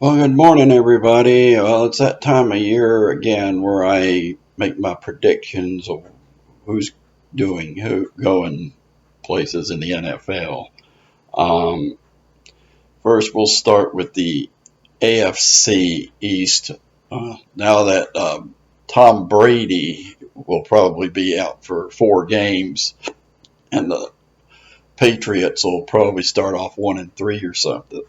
Well, good morning, everybody. Well, it's that time of year again where I make my predictions of who's who going places in the NFL. Um, First, we'll start with the AFC East. Now that Tom Brady will probably be out for 4 games, and the Patriots will probably start off 1-3 or something.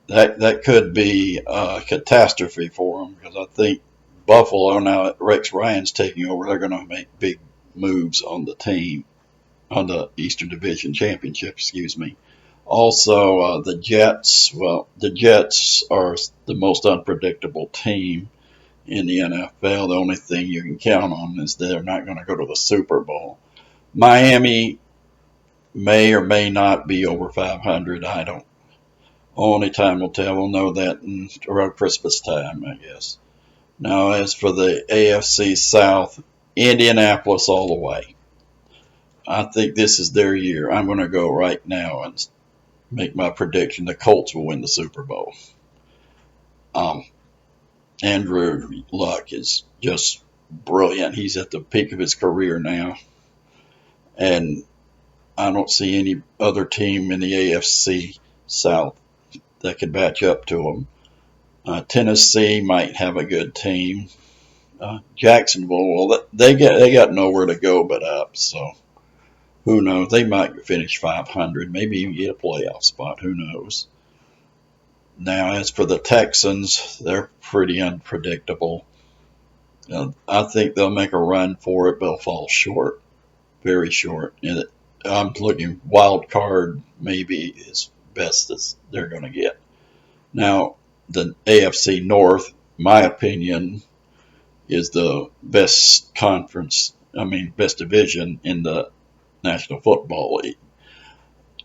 That could be a catastrophe for them because I think Buffalo, now that Rex Ryan's taking over, they're going to make big moves on the team, on the Eastern Division Championship, excuse me. Also, the Jets. Well, the Jets are the most unpredictable team in the NFL. The only thing you can count on is they're not going to go to the Super Bowl. Miami may or may not be over 500. I don't. Only time will tell. We'll know that around Christmas time, I guess. Now, as for the AFC South, Indianapolis all the way. I think this is their year. I'm going to go right now and make my prediction. The Colts will win the Super Bowl. Um, Andrew Luck is just brilliant. He's at the peak of his career now. And I don't see any other team in the AFC South that can match up to him. Tennessee might have a good team. Jacksonville, well, they got nowhere to go but up. So who knows? They might finish 500, maybe even get a playoff spot. Who knows? Now, as for the Texans, they're pretty unpredictable. I think they'll make a run for it, but they'll fall short, very short. And I'm looking wild card, maybe as best as they're going to get. Now, the AFC North, my opinion, is the best best division in the National Football League.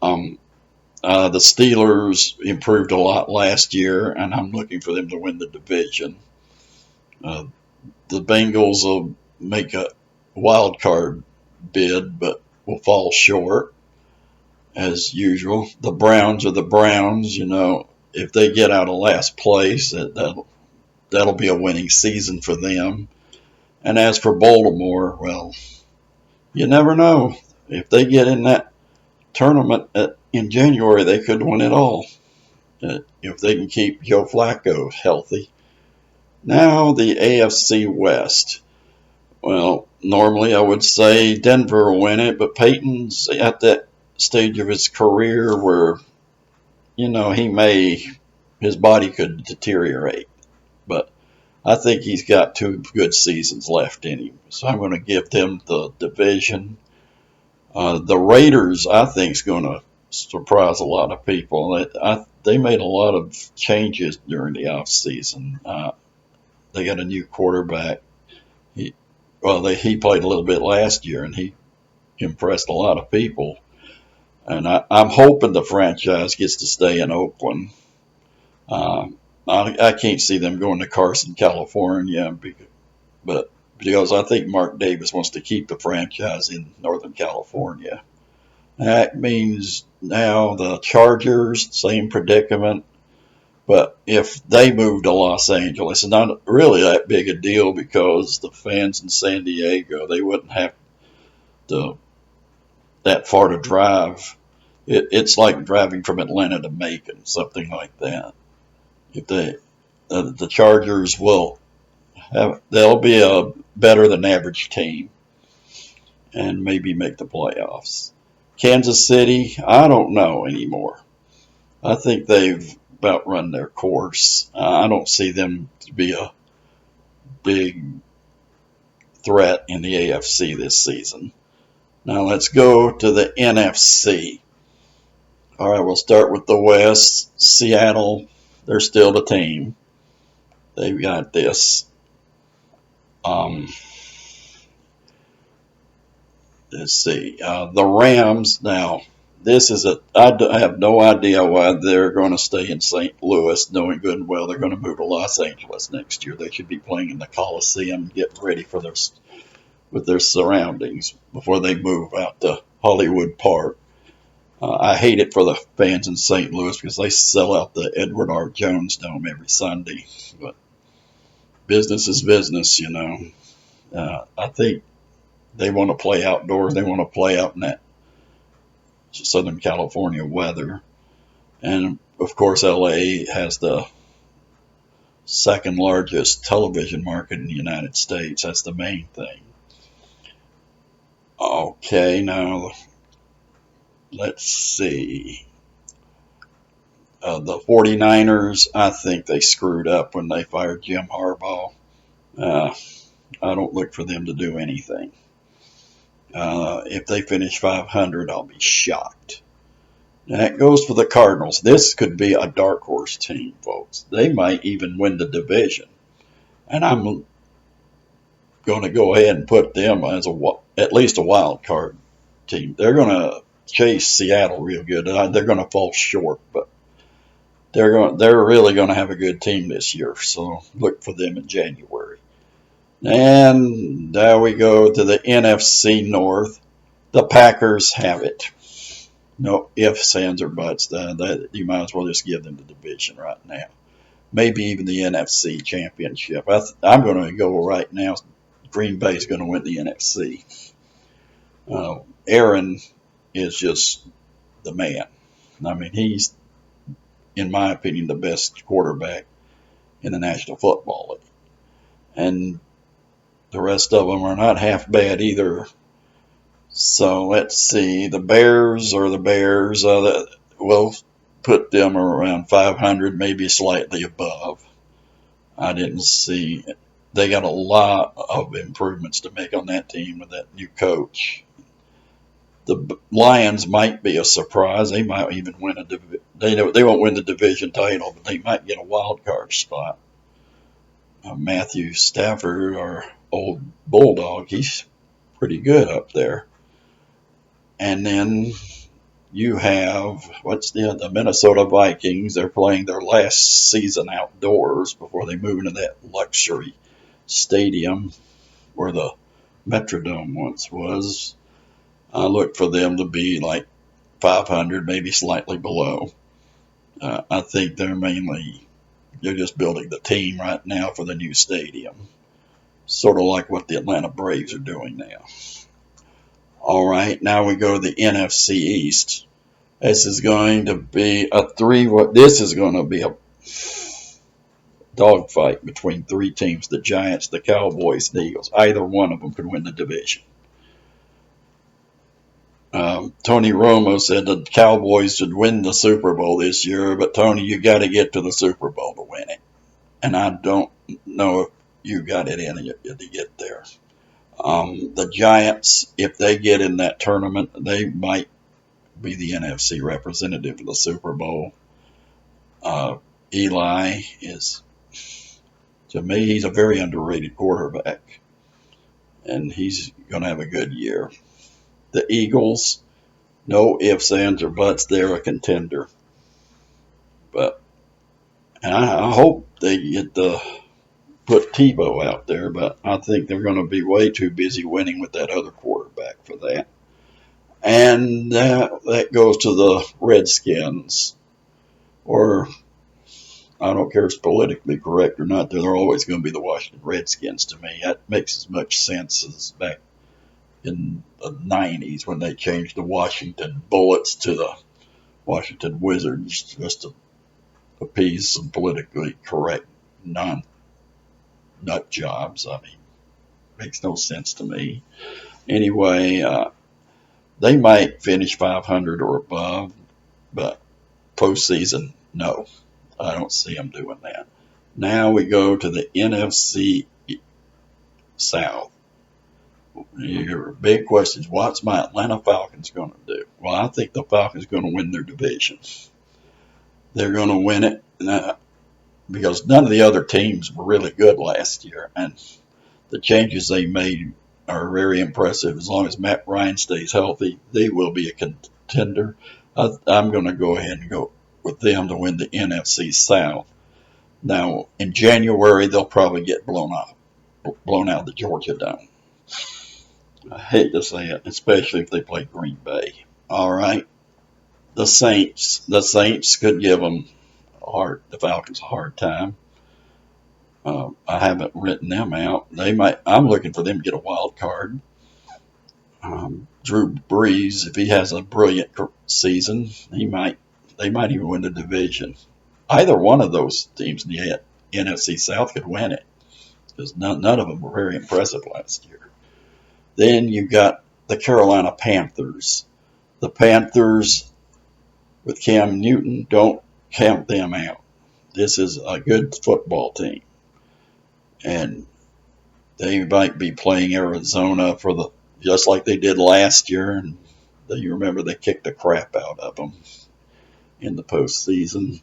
The Steelers improved a lot last year, and I'm looking for them to win the division. Uh, the Bengals will make a wild card bid, but will fall short as usual. The Browns are the Browns. If they get out of last place, that'll be a winning season for them. And as for Baltimore, well, you never know. If they get in that tournament in January, they could win it all if they can keep Joe Flacco healthy. Now, the AFC West. Well, normally I would say Denver will win it, but Peyton's at that stage of his career where, his body could deteriorate. But I think he's got 2 good seasons left in him. So I'm going to give them the division. The Raiders, I think, is going to surprise a lot of people. They made a lot of changes during the offseason. They got a new quarterback. He played a little bit last year, and he impressed a lot of people. And I'm hoping the franchise gets to stay in Oakland. Uh, I can't see them going to Carson, California, because I think Mark Davis wants to keep the franchise in Northern California. That means now the Chargers, same predicament. But if they move to Los Angeles, it's not really that big a deal because the fans in San Diego, they wouldn't have to that far to drive. It's like driving from Atlanta to Macon, something like that. If the Chargers they'll be a better than average team and maybe make the playoffs. Kansas City, I don't know anymore. I think they've about run their course. I don't see them to be a big threat in the AFC this season. Now let's go to the NFC. All right, we'll start with the West. Seattle, they're still the team. They've got this. Um, let's see. The Rams, now, I have no idea why they're going to stay in St. Louis, knowing good and well they're going to move to Los Angeles next year. They should be playing in the Coliseum, get ready with their surroundings before they move out to Hollywood Park. I hate it for the fans in St. Louis because they sell out the Edward R. Jones Dome every Sunday. But business is business, you know. I think they want to play outdoors. They want to play out in that Southern California weather. And of course, LA has the second largest television market in the United States. That's the main thing. Okay, now let's see. The 49ers, I think they screwed up when they fired Jim Harbaugh. Uh, I don't look for them to do anything. If they finish 500, I'll be shocked. And that goes for the Cardinals. This could be a dark horse team, folks. They might even win the division. And I'm going to go ahead and put them as at least a wild card team. They're going to chase Seattle real good. They're going to fall short, but they're really going to have a good team this year. So look for them in January. And there we go to the NFC North. The Packers have it. No ifs, ands, or buts. You might as well just give them the division right now. Maybe even the NFC Championship. I'm going to go right now. Green Bay is going to win the NFC. Aaron is just the man. I mean, he's, in my opinion, the best quarterback in the National Football League. And the rest of them are not half bad either. So let's see. The Bears are the Bears. We'll put them around 500, maybe slightly above. I didn't see. They got a lot of improvements to make on that team with that new coach. The Lions might be a surprise. They might even win they won't win the division title, but they might get a wild card spot. Matthew Stafford, our old Bulldog, he's pretty good up there. And then you have, the Minnesota Vikings. They're playing their last season outdoors before they move into that luxury stadium where the Metrodome once was. I look for them to be like 500, maybe slightly below. I think they're just building the team right now for the new stadium. Sort of like what the Atlanta Braves are doing now. All right, now we go to the NFC East. This is going to be this is going to be a dogfight between three teams: the Giants, the Cowboys, the Eagles. Either one of them could win the division. Tony Romo said the Cowboys should win the Super Bowl this year, but Tony, you got to get to the Super Bowl to win it. And I don't know if you got it in you to get there. The Giants, if they get in that tournament, they might be the NFC representative of the Super Bowl. Eli is, to me, he's a very underrated quarterback, and he's going to have a good year. The Eagles, no ifs, ands, or buts, they're a contender. And I hope they get to put Tebow out there, but I think they're going to be way too busy winning with that other quarterback for that. And that goes to the Redskins, or I don't care if it's politically correct or not, they're always going to be the Washington Redskins to me. That makes as much sense as back in the 90s when they changed the Washington Bullets to the Washington Wizards just to appease some politically correct nut jobs. I mean, makes no sense to me. Anyway, they might finish 500 or above, but postseason, no. I don't see them doing that. Now we go to the NFC South. Your big question is, what's my Atlanta Falcons going to do? Well, I think the Falcons are going to win their division. They're going to win it because none of the other teams were really good last year, and the changes they made are very impressive. As long as Matt Ryan stays healthy, they will be a contender. I'm going to go ahead and go with them to win the NFC South. Now, in January, they'll probably get blown out of the Georgia Dome. I hate to say it, especially if they play Green Bay. All right. The Saints could give the Falcons a hard time. I haven't written them out. They might. I'm looking for them to get a wild card. Drew Brees, if he has a brilliant season, they might even win the division. Either one of those teams in the NFC South could win it because none of them were very impressive last year. Then you got the Carolina Panthers. The Panthers with Cam Newton, don't count them out. This is a good football team, and they might be playing Arizona just like they did last year, and you remember they kicked the crap out of them in the postseason.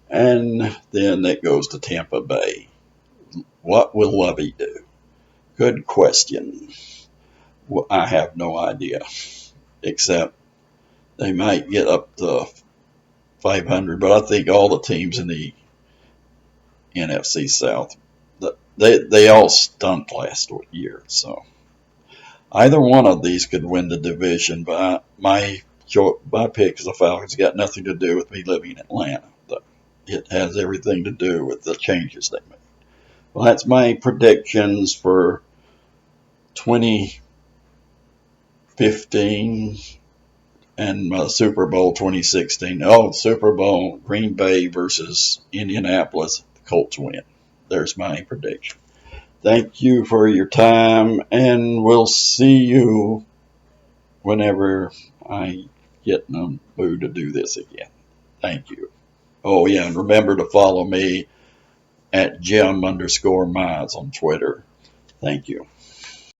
And then it goes to Tampa Bay. What will Lovey do? Good question. Well, I have no idea, except they might get up to 500, but I think all the teams in the NFC South, they all stunk last year. So either one of these could win the division, but my pick is the Falcons. Got nothing to do with me living in Atlanta. It has everything to do with the changes they made. Well, that's my predictions for 2015 and Super Bowl 2016. Oh, Super Bowl, Green Bay versus Indianapolis. The Colts win. There's my prediction. Thank you for your time, and we'll see you whenever I get in the mood to do this again. Thank you. Oh, yeah, and remember to follow me at Jim_Mize on Twitter. Thank you.